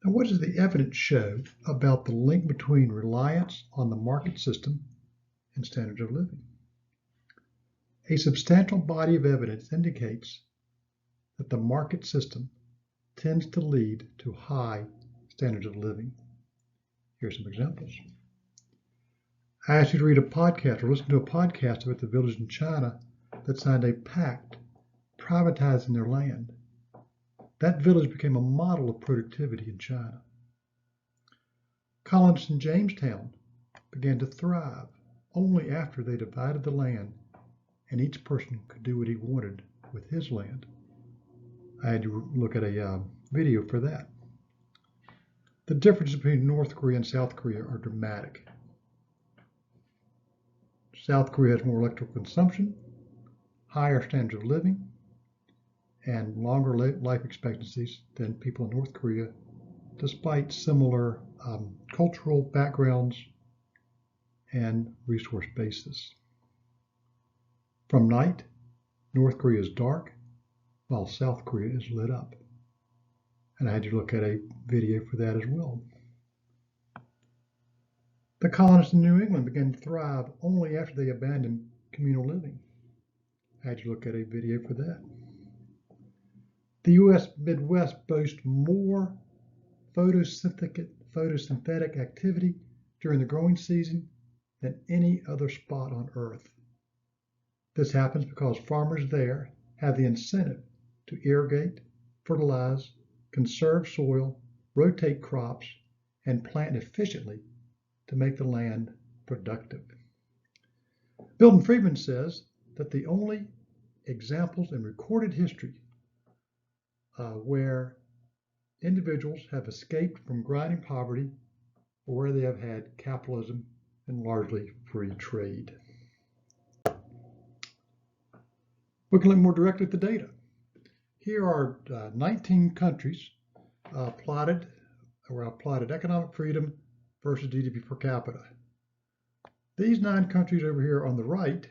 Now, what does the evidence show about the link between reliance on the market system and standards of living? A substantial body of evidence indicates that the market system tends to lead to high standards of living. Here are some examples. I asked you to read a podcast or listen to a podcast about the village in China that signed a pact privatizing their land. That village became a model of productivity in China. Colonists in Jamestown began to thrive only after they divided the land and each person could do what he wanted with his land. I had to look at a video for that. The differences between North Korea and South Korea are dramatic. South Korea has more electrical consumption, higher standards of living, and longer life expectancies than people in North Korea, despite similar cultural backgrounds and resource bases. From night, North Korea is dark, while South Korea is lit up. And I had to look at a video for that as well. The colonists in New England began to thrive only after they abandoned communal living. I had to look at a video for that. The U.S. Midwest boasts more photosynthetic activity during the growing season than any other spot on Earth. This happens because farmers there have the incentive to irrigate, fertilize, conserve soil, rotate crops, and plant efficiently to make the land productive. Milton Friedman says that the only examples in recorded history where individuals have escaped from grinding poverty or where they have had capitalism and largely free trade. We can look more directly at the data. Here are 19 countries plotted economic freedom versus GDP per capita. These 9 countries over here on the right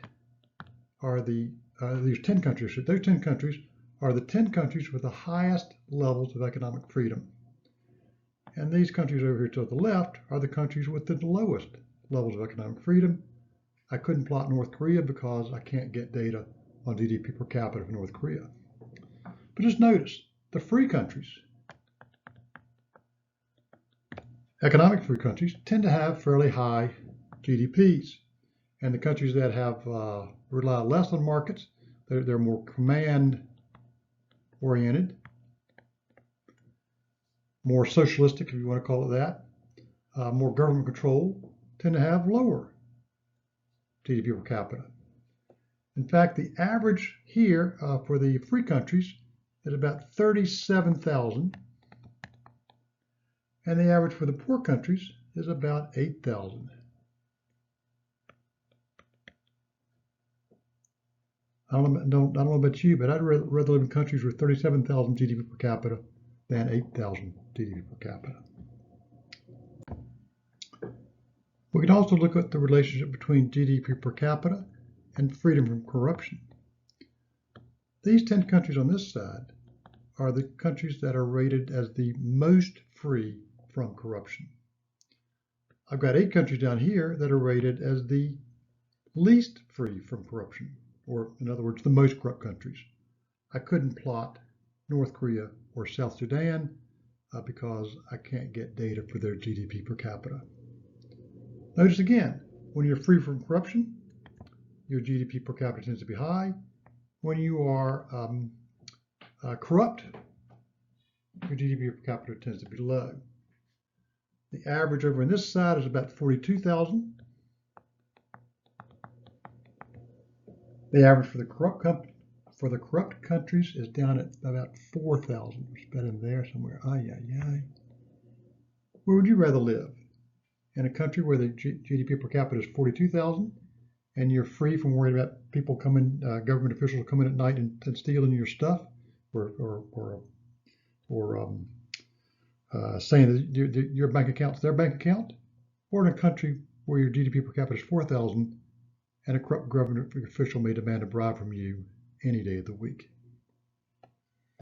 are these 10 countries. Those 10 countries are the 10 countries with the highest levels of economic freedom. And these countries over here to the left are the countries with the lowest levels of economic freedom. I couldn't plot North Korea because I can't get data on GDP per capita for North Korea. But just notice, the free countries, economic free countries, tend to have fairly high GDPs. And the countries that have rely less on markets, they're more command-oriented, more socialistic, if you want to call it that, more government control, tend to have lower GDP per capita. In fact, the average here for the free countries is about 37,000, and the average for the poor countries is about 8,000. I don't know about you, but I'd rather live in countries with 37,000 GDP per capita than 8,000 GDP per capita. We can also look at the relationship between GDP per capita and freedom from corruption. These 10 countries on this side are the countries that are rated as the most free from corruption. I've got 8 countries down here that are rated as the least free from corruption, or in other words, the most corrupt countries. I couldn't plot North Korea or South Sudan because I can't get data for their GDP per capita. Notice again, when you're free from corruption, your GDP per capita tends to be high. When you are corrupt, your GDP per capita tends to be low. The average over on this side is about 42,000. The average for the corrupt countries is down at about 4,000. It's about in there somewhere. Where would you rather live? In a country where the GDP per capita is 42,000, and you're free from worrying about people coming, government officials coming at night and stealing your stuff, or saying that your bank account's their bank account, or in a country where your GDP per capita is 4,000, and a corrupt government official may demand a bribe from you any day of the week.